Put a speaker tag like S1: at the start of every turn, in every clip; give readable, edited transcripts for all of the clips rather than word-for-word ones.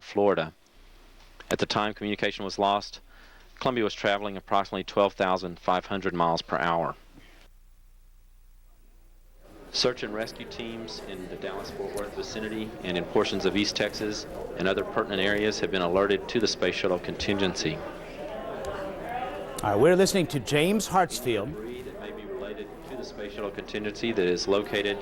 S1: Florida. At the time communication was lost, Columbia was traveling approximately 12,500 miles per hour. Search and rescue teams in the Dallas-Fort Worth vicinity and in portions of East Texas and other pertinent areas have been alerted to the Space Shuttle contingency.
S2: All right, we're listening to James Hartsfield.
S1: Debris that may be related to the Space Shuttle contingency that is located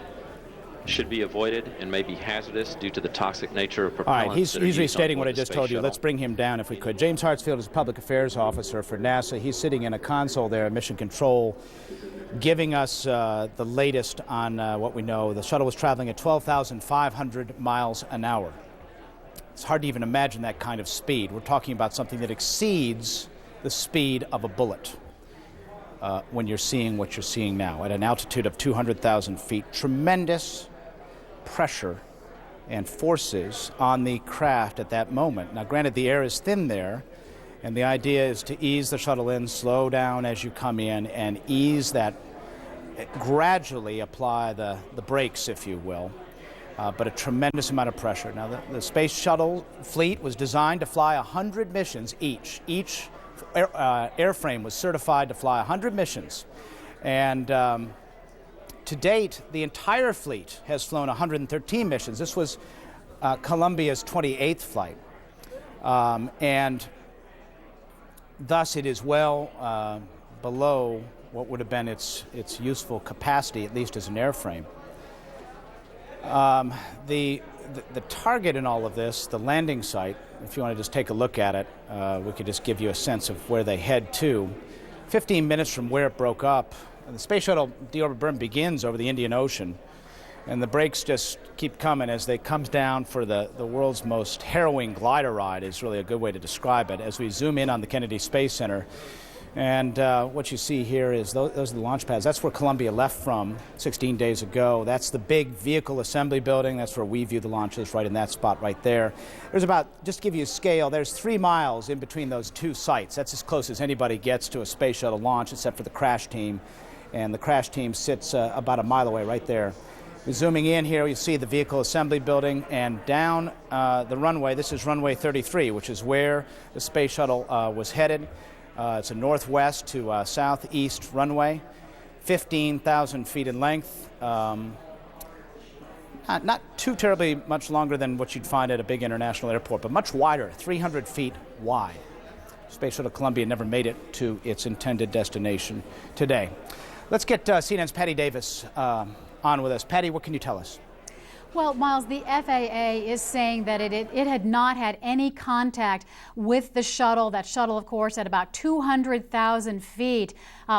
S1: should be avoided and may be hazardous due to the toxic nature of propellants.
S2: All right, he's restating what I
S1: the
S2: just
S1: Space
S2: told you.
S1: Shuttle.
S2: Let's bring him down if we could. James Hartsfield is a public affairs officer for NASA. He's sitting in a console there at Mission Control, giving us the latest on what we know. The shuttle was traveling at 12,500 miles an hour. It's hard to even imagine that kind of speed. We're talking about something that exceeds the speed of a bullet when you're seeing what you're seeing now at an altitude of 200,000 feet. Tremendous pressure and forces on the craft at that moment. Now, granted, the air is thin there, and the idea is to ease the shuttle in, slow down as you come in, and ease that, gradually apply the brakes, if you will, but a tremendous amount of pressure. Now, the Space Shuttle fleet was designed to fly 100 missions each. Each airframe was certified to fly 100 missions, and to date, the entire fleet has flown 113 missions. This was Columbia's 28th flight, and thus it is well below what would have been its useful capacity, at least as an airframe. The target in all of this, the landing site, if you want to just take a look at it, we could just give you a sense of where they head to. 15 minutes from where it broke up, the Space Shuttle deorbit burn begins over the Indian Ocean, and the brakes just keep coming as they come down for the world's most harrowing glider ride is really a good way to describe it. As we zoom in on the Kennedy Space Center, and what you see here is those are the launch pads. That's where Columbia left from 16 days ago. That's the big vehicle assembly building. That's where we view the launches, right in that spot right there. There's about, just to give you a scale, there's 3 miles in between those two sites. That's as close as anybody gets to a Space Shuttle launch, except for the crash team. And the crash team sits about a mile away right there. We're zooming in here, you see the vehicle assembly building, and down the runway, this is runway 33, which is where the Space Shuttle was headed. It's a northwest to southeast runway, 15,000 feet in length. Not too terribly much longer than what you'd find at a big international airport, but much wider, 300 feet wide. Space Shuttle Columbia never made it to its intended destination today. Let's get CNN's Patty Davis on with us. Patty, what can you tell us?
S3: Well, Miles, the FAA is saying that it had not had any contact with the shuttle. That shuttle, of course, at about 200,000 feet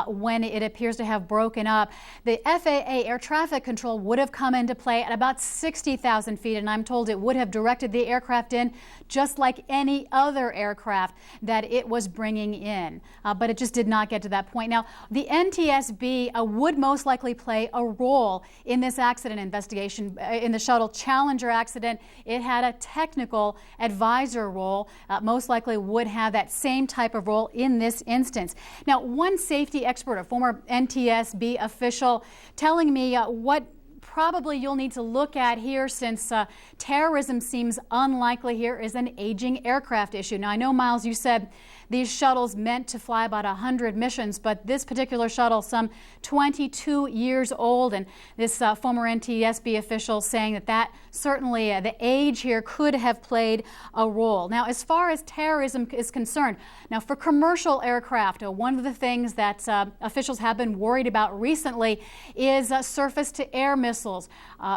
S3: when it appears to have broken up. The FAA air traffic control would have come into play at about 60,000 feet, and I'm told it would have directed the aircraft in just like any other aircraft that it was bringing in. But it just did not get to that point. Now, the NTSB would most likely play a role in this accident investigation, in the shuttle Challenger accident. It had a technical advisor role, most likely would have that same type of role in this instance. Now, one safety expert, a former NTSB official, telling me what probably you'll need to look at here, since terrorism seems unlikely here, is an aging aircraft issue. Now, I know, Miles, you said these shuttles meant to fly about 100 missions, but this particular shuttle, some 22 years old, and this former NTSB official saying that certainly the age here could have played a role. Now, as far as terrorism is concerned, now for commercial aircraft, one of the things that officials have been worried about recently is surface-to-air missiles.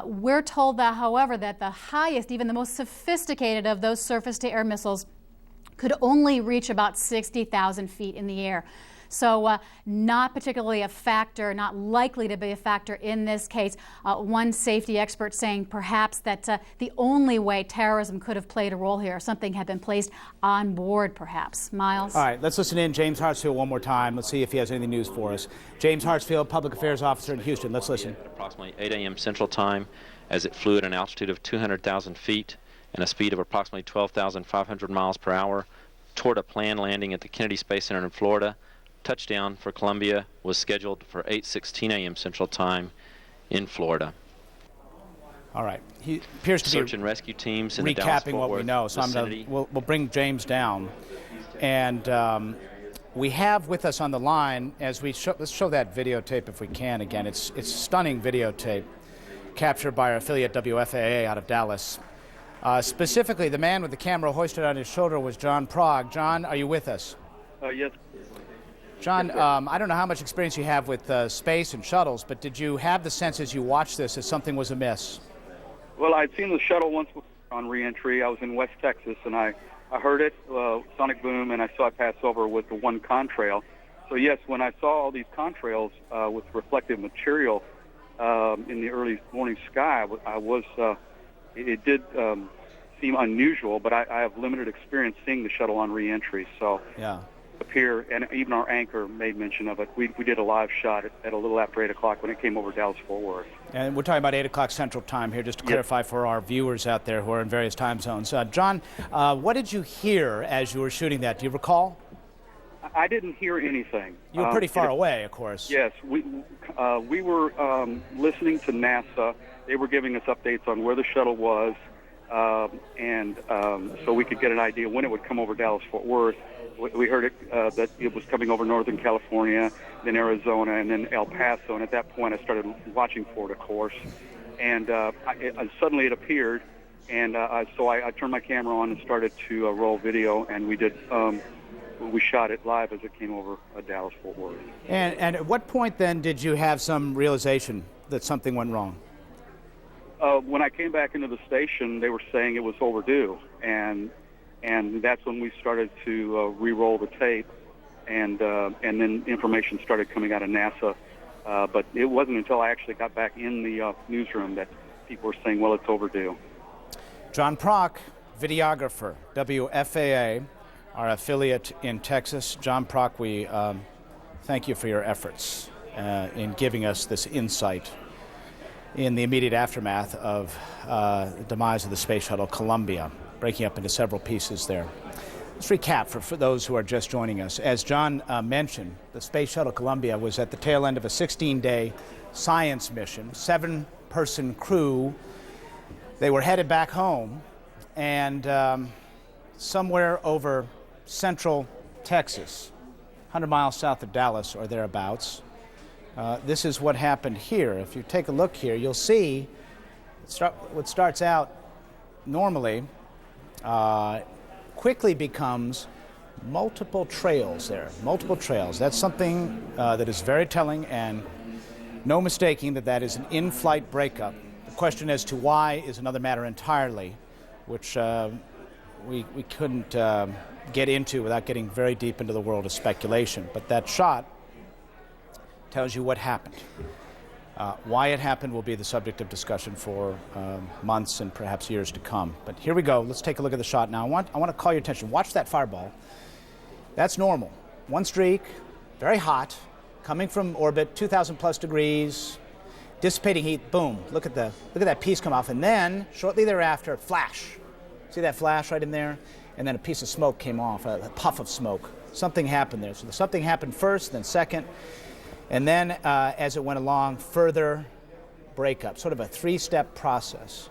S3: We're told that, however, that the highest, even the most sophisticated of those surface-to-air missiles could only reach about 60,000 feet in the air. So not particularly a factor, not likely to be a factor in this case. One safety expert saying perhaps that the only way terrorism could have played a role here, something had been placed on board perhaps. Miles?
S2: All right, let's listen in James Hartsfield one more time. Let's see if he has any news for us. James Hartsfield, Public Affairs Officer in Houston. Let's listen.
S1: At approximately 8 a.m. Central Time, as it flew at an altitude of 200,000 feet and a speed of approximately 12,500 miles per hour toward a planned landing at the Kennedy Space Center in Florida. Touchdown for Columbia was scheduled for 8:16 a.m. Central Time in Florida.
S2: All right. He appears to
S1: Search
S2: be
S1: and rescue teams in the
S2: recapping
S1: Dallas-Fort
S2: what we
S1: Worth
S2: know. So
S1: vicinity.
S2: we'll bring James down. And we have with us on the line, as we let's show that videotape if we can again. It's stunning videotape captured by our affiliate WFAA out of Dallas. Specifically, the man with the camera hoisted on his shoulder was John Prague. John, are you with us?
S4: Yes.
S2: John, I don't know how much experience you have with space and shuttles, but did you have the sense as you watched this that something was amiss?
S4: Well, I'd seen the shuttle once on reentry. I was in West Texas, and I heard it, sonic boom, and I saw it pass over with the one contrail. So, yes, when I saw all these contrails with reflective material in the early morning sky, it did seem unusual, but I have limited experience seeing the shuttle on reentry. So,
S2: yeah.
S4: Appear, and even our anchor made mention of it. We did a live shot at a little after 8 o'clock when it came over Dallas-Fort Worth.
S2: And we're talking about 8 o'clock Central Time here, just to clarify for our viewers out there who are in various time zones. John, what did you hear as you were shooting that? Do you recall?
S4: I didn't hear anything.
S2: You were pretty far away, of course.
S4: Yes, we were listening to NASA. They were giving us updates on where the shuttle was, and so we could get an idea when it would come over Dallas-Fort Worth. We heard it that it was coming over Northern California, then Arizona, and then El Paso. And at that point, I started watching for it, of course. And suddenly it appeared, and so I turned my camera on and started to roll video, and we shot it live as it came over Dallas-Fort Worth.
S2: And at what point then did you have some realization that something went wrong?
S4: When I came back into the station, they were saying it was overdue, and that's when we started to re-roll the tape, and then information started coming out of NASA. But it wasn't until I actually got back in the newsroom that people were saying, well, it's overdue.
S2: John Prague, videographer, WFAA, our affiliate in Texas. John Prague, we thank you for your efforts in giving us this insight in the immediate aftermath of the demise of the Space Shuttle Columbia, breaking up into several pieces there. Let's recap for those who are just joining us. As John mentioned, the Space Shuttle Columbia was at the tail end of a 16-day science mission, 7-person crew. They were headed back home, and somewhere over central Texas, 100 miles south of Dallas or thereabouts, this is what happened here. If you take a look here, you'll see what starts out normally quickly becomes multiple trails there. Multiple trails. That's something that is very telling, and no mistaking that is an in-flight breakup. The question as to why is another matter entirely, which we couldn't get into without getting very deep into the world of speculation. But that shot tells you what happened. Why it happened will be the subject of discussion for months and perhaps years to come. But here we go. Let's take a look at the shot now. I want to call your attention. Watch that fireball. That's normal. One streak, very hot, coming from orbit, 2,000 plus degrees, dissipating heat. Boom! Look at that piece come off, and then shortly thereafter, flash. See that flash right in there? And then a piece of smoke came off, a puff of smoke. Something happened there. So something happened first, then second. And then, as it went along, further breakup, sort of a 3-step process.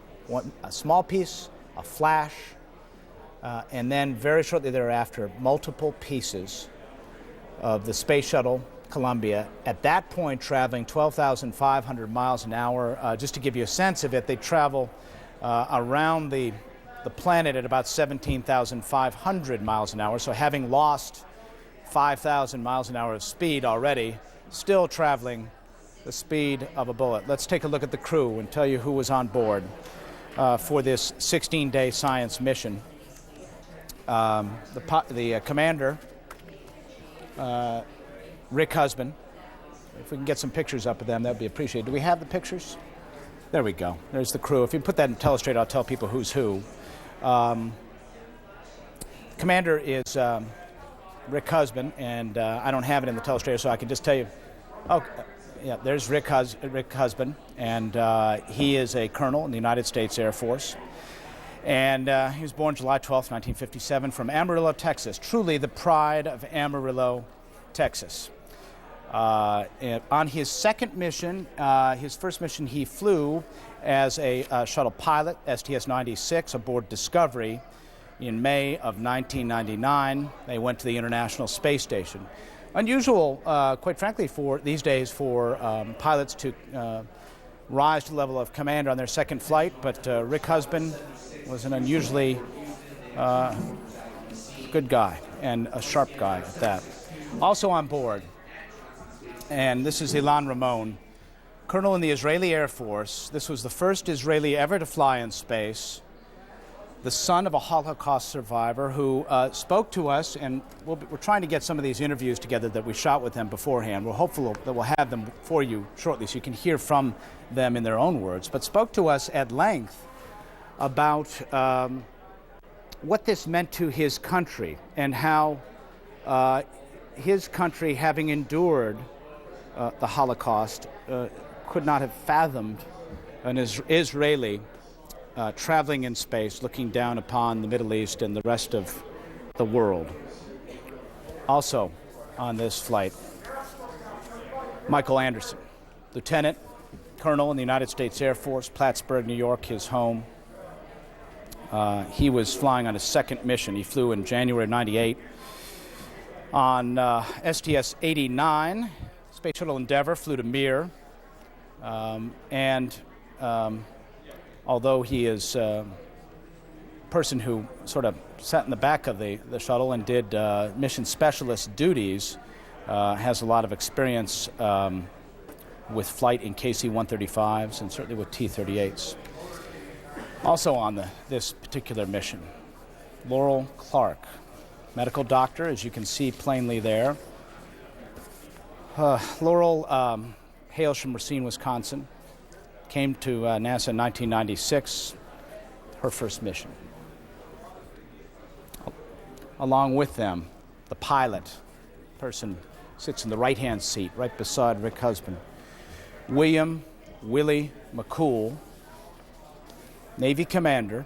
S2: A small piece, a flash, and then very shortly thereafter, multiple pieces of the Space Shuttle Columbia. At that point, traveling 12,500 miles an hour. Just to give you a sense of it, they travel around the planet at about 17,500 miles an hour. So having lost 5,000 miles an hour of speed already, still traveling the speed of a bullet. Let's take a look at the crew and tell you who was on board for this 16-day science mission. The commander, Rick Husband. If we can get some pictures up of them, that would be appreciated. Do we have the pictures? There we go. There's the crew. If you put that in Telestrate, I'll tell people who's who. Commander is Rick Husband, and I don't have it in the Telestrator, so I can just tell you. Oh, yeah, there's Rick Husband, and he is a colonel in the United States Air Force. And he was born July 12th, 1957, from Amarillo, Texas. Truly the pride of Amarillo, Texas. On his second mission, his first mission he flew as a shuttle pilot, STS-96, aboard Discovery in May of 1999. They went to the International Space Station. Unusual, quite frankly, for these days for pilots to rise to the level of commander on their second flight, but Rick Husband was an unusually good guy and a sharp guy at that. Also on board, and this is Ilan Ramon, colonel in the Israeli Air Force. This was the first Israeli ever to fly in space, the son of a Holocaust survivor who spoke to us, and we're trying to get some of these interviews together that we shot with them beforehand. We're hopeful that we'll have them for you shortly so you can hear from them in their own words, but spoke to us at length about what this meant to his country and how his country, having endured the Holocaust, could not have fathomed an Israeli traveling in space, looking down upon the Middle East and the rest of the world. Also on this flight, Michael Anderson, lieutenant, colonel in the United States Air Force, Plattsburgh, New York, his home. He was flying on his second mission. He flew in January of '98 on STS-89. Space Shuttle Endeavour flew to Mir. Although he is a person who sort of sat in the back of the shuttle and did mission specialist duties, has a lot of experience with flight in KC-135s and certainly with T-38s. Also on this particular mission, Laurel Clark, medical doctor, as you can see plainly there. Laurel hails from Racine, Wisconsin. Came to NASA in 1996, her first mission. Along with them, the pilot, person sits in the right-hand seat, right beside Rick Husband. William Willie McCool, Navy commander,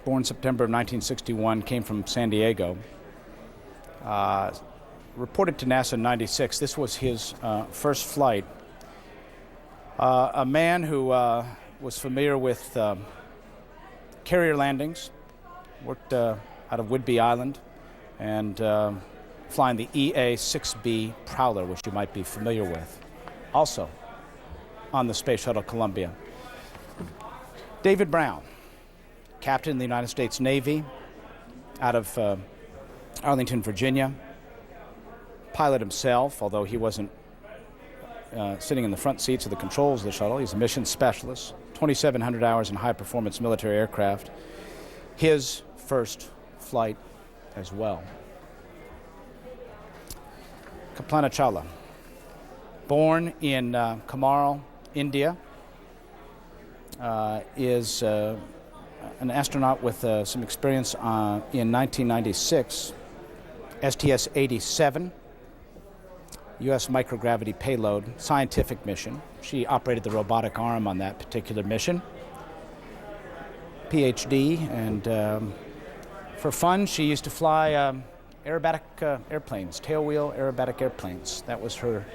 S2: born September of 1961, came from San Diego. Reported to NASA in '96. This was his first flight. A man who was familiar with carrier landings, worked out of Whidbey Island, and flying the EA-6B Prowler, which you might be familiar with. Also on the Space Shuttle Columbia. David Brown, captain in the United States Navy, out of Arlington, Virginia. Pilot himself, although he wasn't sitting in the front seats of the controls of the shuttle. He's a mission specialist, 2,700 hours in high-performance military aircraft. His first flight as well. Kalpana Chawla, born in Kamarl, India, is an astronaut with some experience in 1996, STS-87, U.S. microgravity payload scientific mission. She operated the robotic arm on that particular mission. PhD, and for fun, she used to fly aerobatic airplanes, tailwheel aerobatic airplanes. That was her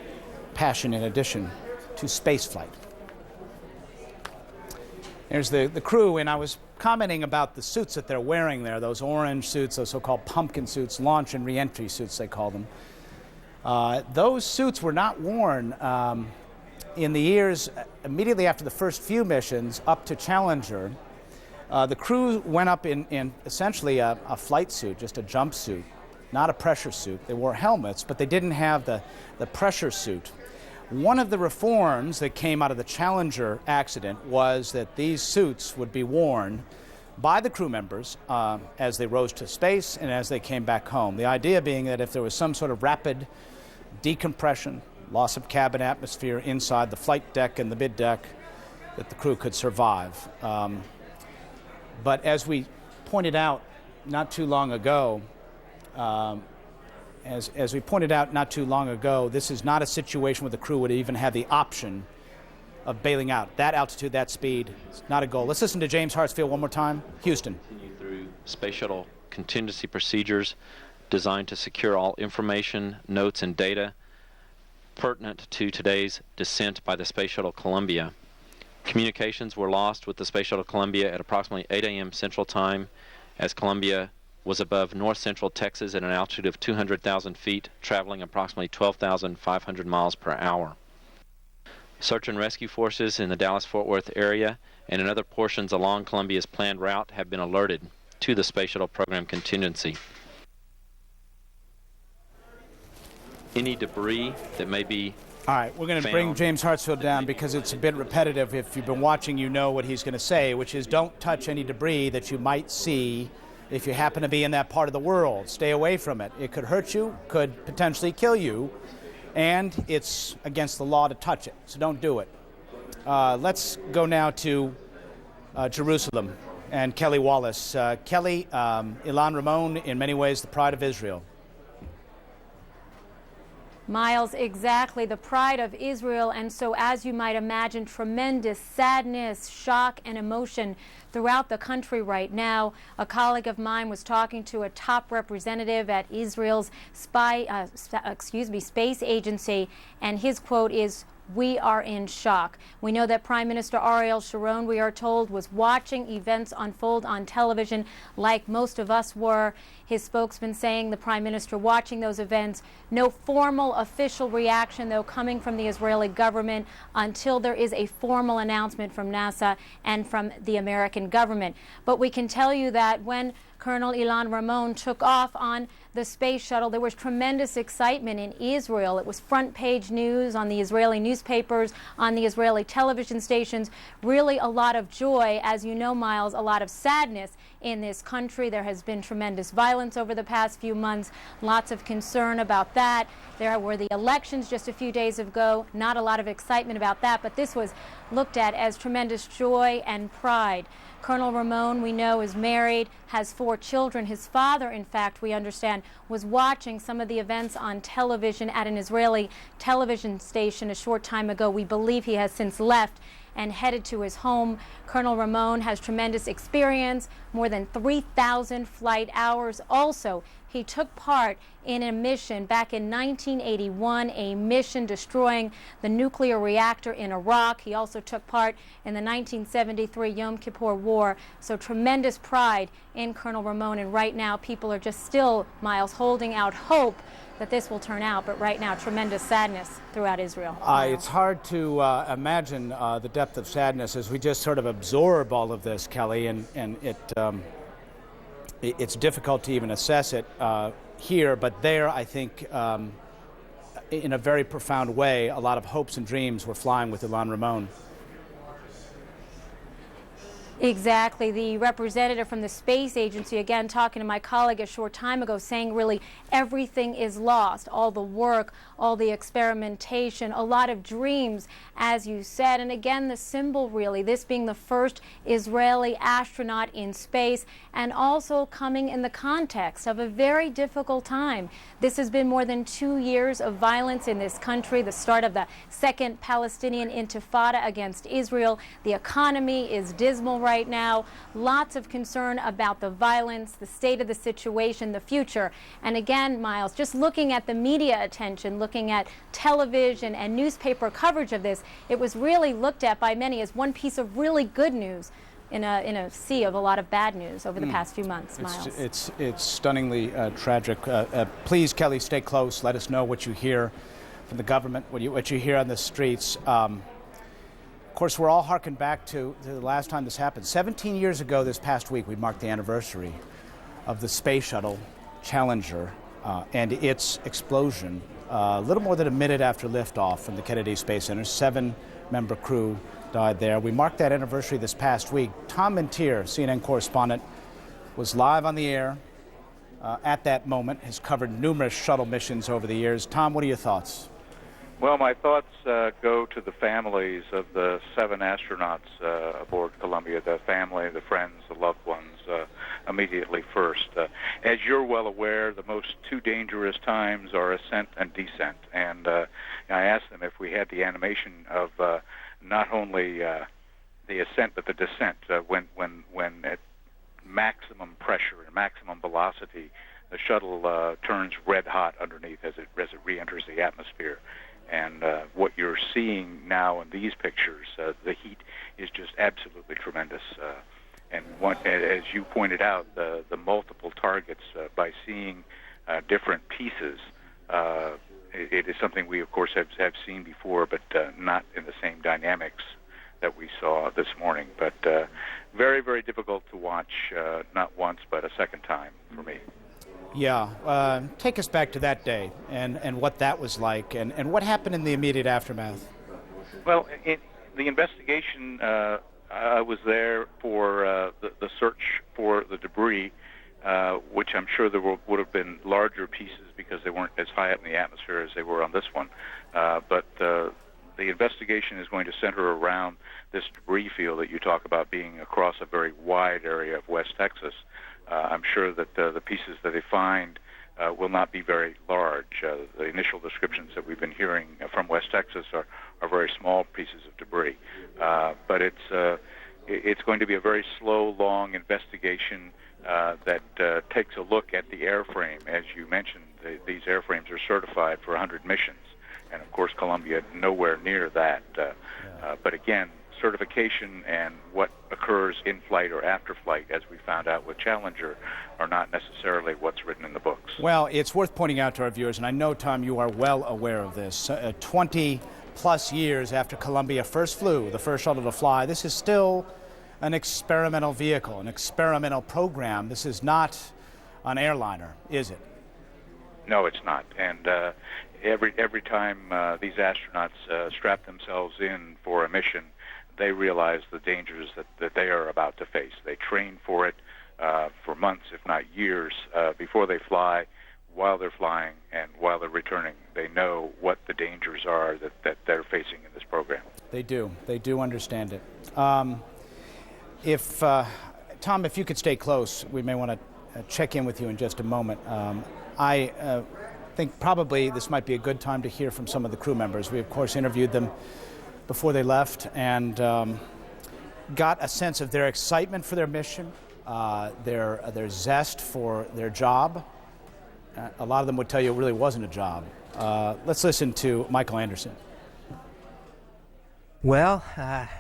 S2: passion in addition to space flight. There's the crew, and I was commenting about the suits that they're wearing there, those orange suits, those so-called pumpkin suits, launch and re-entry suits, they call them. Those suits were not worn in the years immediately after the first few missions up to Challenger. The crew went up in essentially a flight suit, just a jumpsuit, not a pressure suit. They wore helmets, but they didn't have the pressure suit. One of the reforms that came out of the Challenger accident was that these suits would be worn by the crew members as they rose to space and as they came back home. The idea being that if there was some sort of rapid decompression, loss of cabin atmosphere inside the flight deck and the mid deck, that the crew could survive. But as we pointed out not too long ago, this is not a situation where the crew would even have the option of bailing out. That altitude, that speed, it's not a goal. Let's listen to James Hartsfield one more time. Houston.
S1: Continue through Space Shuttle contingency procedures designed to secure all information, notes, and data pertinent to today's descent by the Space Shuttle Columbia. Communications were lost with the Space Shuttle Columbia at approximately 8 a.m. Central Time, as Columbia was above north-central Texas at an altitude of 200,000 feet, traveling approximately 12,500 miles per hour. Search and rescue forces in the Dallas-Fort Worth area and in other portions along Columbia's planned route have been alerted to the Space Shuttle program contingency. Any debris that may be
S2: All right, we're going to bring James Hartsfield down because it's a bit repetitive. If you've been watching, you know what he's going to say, which is don't touch any debris that you might see if you happen to be in that part of the world. Stay away from it. It could hurt you, could potentially kill you, and it's against the law to touch it, so don't do it. Let's go now to Jerusalem and Kelly Wallace. Kelly, Ilan Ramon, in many ways the pride of Israel.
S5: Miles, exactly, the pride of Israel, and so as you might imagine, tremendous sadness, shock, and emotion throughout the country right now. A colleague of mine was talking to a top representative at Israel's space agency, and his quote is, "We are in shock." We know that Prime Minister Ariel Sharon, we are told, was watching events unfold on television like most of us were. His spokesman saying the Prime Minister watching those events. No formal official reaction, though, coming from the Israeli government until there is a formal announcement from NASA and from the American government. But we can tell you that when Colonel Ilan Ramon took off on the space shuttle, there was tremendous excitement in Israel. It was front page news on the Israeli newspapers, on the Israeli television stations. Really a lot of joy. As you know, Miles, a lot of sadness in this country. There has been tremendous violence over the past few months. Lots of concern about that. There were the elections just a few days ago. Not a lot of excitement about that, but this was looked at as tremendous joy and pride. Colonel Ramon, we know, is married, has 4 children. His father, in fact, we understand, was watching some of the events on television at an Israeli television station a short time ago. We believe he has since left and headed to his home. Colonel Ramon has tremendous experience, more than 3,000 flight hours. Also, he took part in a mission back in 1981, a mission destroying the nuclear reactor in Iraq. He also took part in the 1973 Yom Kippur War. So tremendous pride in Colonel Ramon, and right now people are just still, Miles, holding out hope that this will turn out, but right now tremendous sadness throughout Israel.
S2: It's hard to imagine the depth of sadness as we just sort of absorb all of this, Kelly, and it's difficult to even assess it here, but there, I think, in a very profound way, a lot of hopes and dreams were flying with Ilan Ramon.
S5: Exactly. The representative from the space agency, again, talking to my colleague a short time ago, saying really everything is lost. All the work, all the experimentation, a lot of dreams, as you said. And again, the symbol really, this being the first Israeli astronaut in space, and also coming in the context of a very difficult time. This has been more than 2 years of violence in this country, the start of the second Palestinian Intifada against Israel. The economy is dismal right now. Lots of concern about the violence, the state of the situation, the future. And again, Miles, just looking at the media attention, looking at television and newspaper coverage of this, it was really looked at by many as one piece of really good news in a sea of a lot of bad news over the past few months, Miles.
S2: It's stunningly tragic. Please, Kelly, stay close. Let us know what you hear from the government, what you hear on the streets. Of course, we're all harkened back to the last time this happened. 17 years ago this past week, we marked the anniversary of the Space Shuttle Challenger and its explosion a little more than a minute after liftoff from the Kennedy Space Center. 7-member crew died there. We marked that anniversary this past week. Tom Mintier, CNN correspondent, was live on the air at that moment, has covered numerous shuttle missions over the years. Tom, what are your thoughts?
S6: Well, my thoughts go to the families of the 7 astronauts aboard Columbia, the family, the friends, the loved ones, immediately first. As you're well aware, the most 2 dangerous times are ascent and descent. And I asked them if we had the animation of not only the ascent but the descent when at maximum pressure and maximum velocity, the shuttle turns red hot underneath as it re-enters the atmosphere. And what you're seeing now in these pictures, the heat is just absolutely tremendous. And as you pointed out, the multiple targets, by seeing different pieces, it is something we, of course, have seen before, but not in the same dynamics that we saw this morning. But very, very difficult to watch, not once, but a second time for me.
S2: Yeah. Take us back to that day and what that was like and what happened in the immediate aftermath.
S6: Well, the investigation, I was there for the search for the debris, which I'm sure there would have been larger pieces because they weren't as high up in the atmosphere as they were on this one. But the investigation is going to center around this debris field that you talk about being across a very wide area of West Texas. I'm sure that the pieces that they find will not be very large. The initial descriptions that we've been hearing from West Texas are very small pieces of debris. But it's going to be a very slow, long investigation that takes a look at the airframe. As you mentioned, these airframes are certified for 100 missions, and of course Columbia nowhere near that. But again, certification and what occurs in flight or after flight, as we found out with Challenger, are not necessarily what's written in the books.
S2: Well, it's worth pointing out to our viewers, and I know, Tom, you are well aware of this, 20 plus years after Columbia first flew, the first shuttle to fly, this is still an experimental vehicle, an experimental program. This is not an airliner, is it?
S6: No, it's not. And every time these astronauts strap themselves in for a mission, they realize the dangers that they are about to face. They train for it for months, if not years, before they fly, while they're flying, and while they're returning. They know what the dangers are that they're facing in this program.
S2: They do. They do understand it. Tom, if you could stay close, we may want to check in with you in just a moment. I think probably this might be a good time to hear from some of the crew members. We, of course, interviewed them before they left and got a sense of their excitement for their mission, their zest for their job. A lot of them would tell you it really wasn't a job. Let's listen to Michael Anderson.
S7: Well,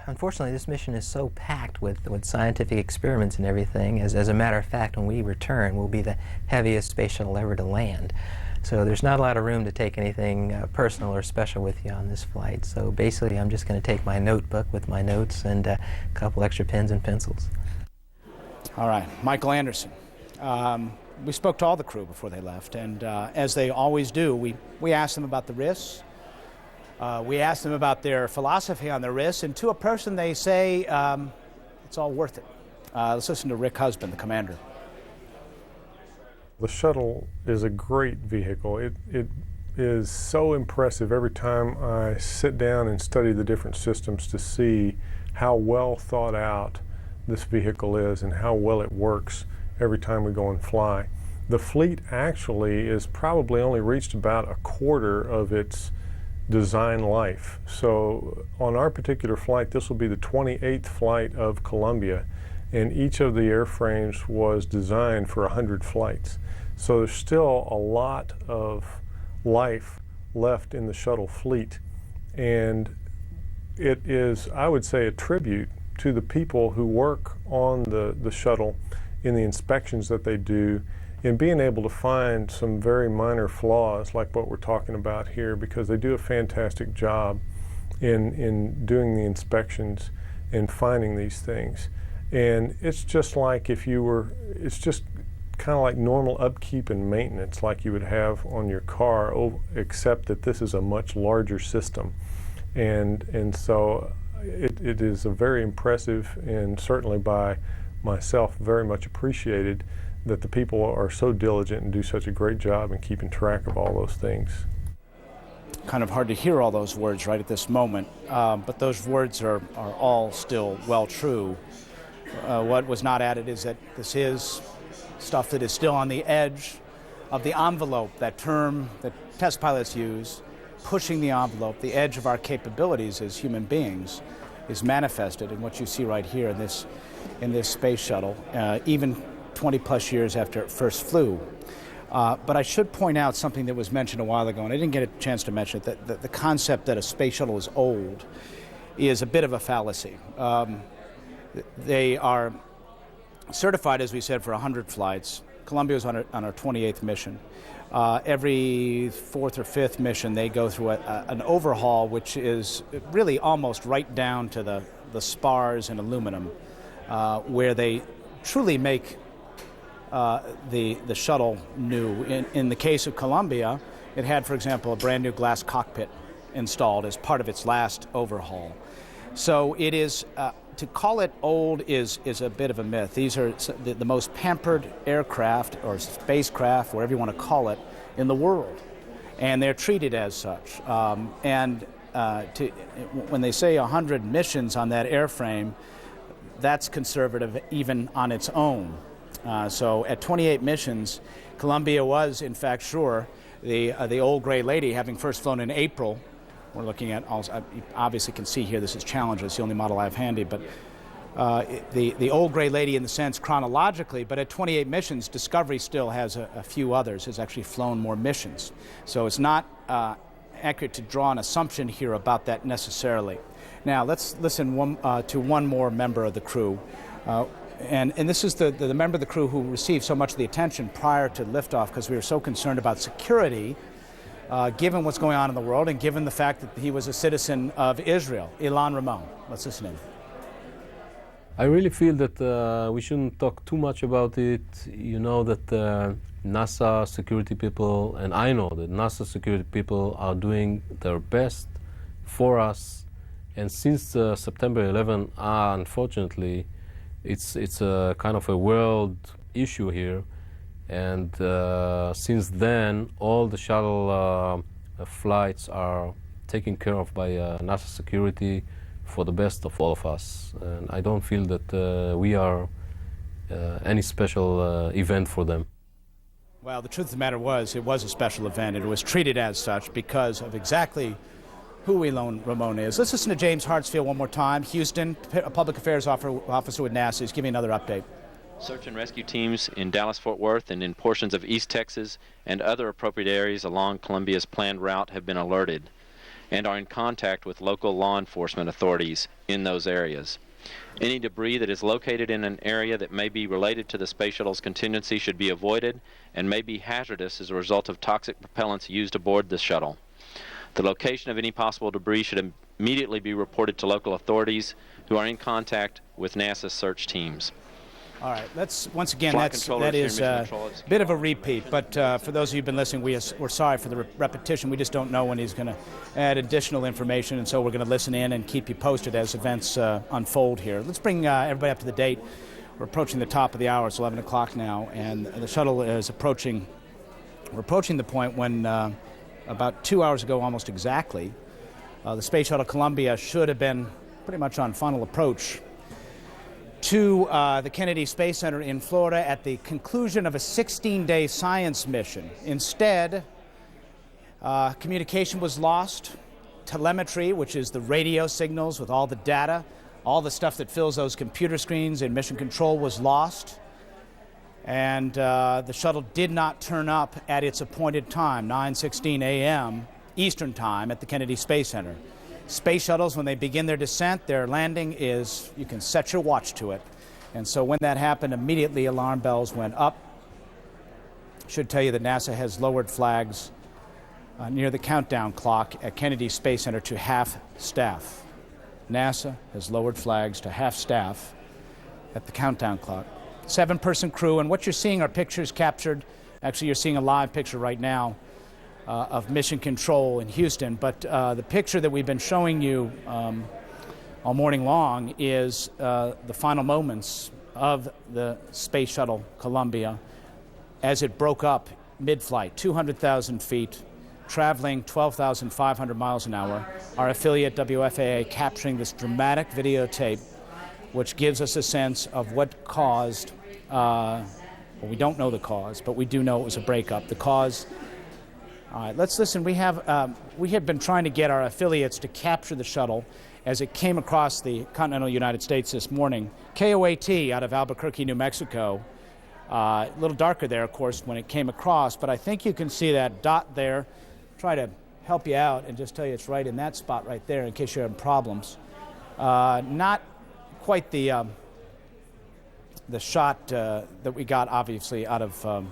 S7: unfortunately, this mission is so packed with scientific experiments and everything. As a matter of fact, when we return, we'll be the heaviest space shuttle ever to land. So there's not a lot of room to take anything personal or special with you on this flight. So basically, I'm just going to take my notebook with my notes and a couple extra pens and pencils.
S2: All right, Michael Anderson. We spoke to all the crew before they left, and as they always do, we asked them about the risks. We asked them about their philosophy on the risks, and to a person they say it's all worth it. Let's listen to Rick Husband, the commander.
S8: The shuttle is a great vehicle. It is so impressive every time I sit down and study the different systems to see how well thought out this vehicle is and how well it works every time we go and fly. The fleet actually is probably only reached about a quarter of its design life. So on our particular flight, this will be the 28th flight of Columbia, and each of the airframes was designed for 100 flights. So there's still a lot of life left in the shuttle fleet, and it is, I would say, a tribute to the people who work on the shuttle in the inspections that they do, in being able to find some very minor flaws like what we're talking about here, because they do a fantastic job in doing the inspections and finding these things. And it's just like it's just kind of like normal upkeep and maintenance like you would have on your car, except that this is a much larger system. And so it is a very impressive, and certainly by myself very much appreciated, that the people are so diligent and do such a great job in keeping track of all those things.
S2: Kind of hard to hear all those words right at this moment, but those words are all still well true. What was not added is that this is stuff that is still on the edge of the envelope, that term that test pilots use, pushing the envelope, the edge of our capabilities as human beings, is manifested in what you see right here in this space shuttle, even 20 plus years after it first flew. But I should point out something that was mentioned a while ago, and I didn't get a chance to mention it, that the concept that a space shuttle is old is a bit of a fallacy. They are certified, as we said, for 100 flights. Columbia was on our 28th mission. Every fourth or fifth mission, they go through an overhaul, which is really almost right down to the spars and aluminum, where they truly make the shuttle new. In the case of Columbia, it had, for example, a brand new glass cockpit installed as part of its last overhaul. So it is, to call it old is a bit of a myth. These are the most pampered aircraft or spacecraft, whatever you want to call it, in the world. And they're treated as such. When they say 100 missions on that airframe, that's conservative even on its own. So at 28 missions, Columbia was, in fact, sure, the old gray lady, having first flown in April. We're looking at, also, you obviously can see here, this is Challenger. It's the only model I have handy. But the old gray lady in the sense chronologically, but at 28 missions, Discovery still has a few others, has actually flown more missions. So it's not accurate to draw an assumption here about that necessarily. Now, let's listen to one more member of the crew. And this is the member of the crew who received so much of the attention prior to liftoff because we were so concerned about security, given what's going on in the world and given the fact that he was a citizen of Israel. Ilan Ramon. Let's listen in.
S9: I really feel that we shouldn't talk too much about it. You know that NASA security people, and I know that NASA security people are doing their best for us. And since September 11, unfortunately, it's a kind of a world issue here. And since then, all the shuttle flights are taken care of by NASA security for the best of all of us. And I don't feel that we are any special event for them.
S2: Well, the truth of the matter was, it was a special event. It was treated as such because of exactly who Ilan Ramon is. Let's listen to James Hartsfield one more time. Houston, a public affairs officer with NASA, is giving another update.
S1: Search and rescue teams in Dallas-Fort Worth and in portions of East Texas and other appropriate areas along Columbia's planned route have been alerted and are in contact with local law enforcement authorities in those areas. Any debris that is located in an area that may be related to the space shuttle's contingency should be avoided and may be hazardous as a result of toxic propellants used aboard the shuttle. The location of any possible debris should immediately be reported to local authorities who are in contact with NASA search teams.
S2: All right, once again, that is a bit of a repeat, but for those of you who've been listening, we're sorry for the repetition. We just don't know when he's going to add additional information, and so we're going to listen in and keep you posted as events unfold here. Let's bring everybody up to the date. We're approaching the top of the hour. It's 11 o'clock now, and the shuttle is approaching. We're approaching the point when about 2 hours ago, almost exactly, the Space Shuttle Columbia should have been pretty much on final approach to the Kennedy Space Center in Florida at the conclusion of a 16-day science mission. Instead, communication was lost. Telemetry, which is the radio signals with all the data, all the stuff that fills those computer screens in mission control, was lost. And the shuttle did not turn up at its appointed time, 9:16 a.m. Eastern Time at the Kennedy Space Center. Space shuttles, when they begin their descent, their landing is, you can set your watch to it. And so when that happened, immediately alarm bells went up. Should tell you that NASA has lowered flags near the countdown clock at Kennedy Space Center to half staff. NASA has lowered flags to half staff at the countdown clock. 7-person crew, and what you're seeing are pictures captured. Actually, you're seeing a live picture right now of Mission Control in Houston, but the picture that we've been showing you all morning long is the final moments of the Space Shuttle Columbia as it broke up mid-flight, 200,000 feet, traveling 12,500 miles an hour. Our affiliate WFAA capturing this dramatic videotape, which gives us a sense of what caused, well, we don't know the cause, but we do know it was a breakup. The cause. All right, let's listen. We had been trying to get our affiliates to capture the shuttle as it came across the continental United States this morning. KOAT out of Albuquerque, New Mexico, A little darker there, of course, when it came across, but I think you can see that dot there. Try to help you out and just tell you it's right in that spot right there in case you're having problems. Not quite the shot that we got, obviously, out of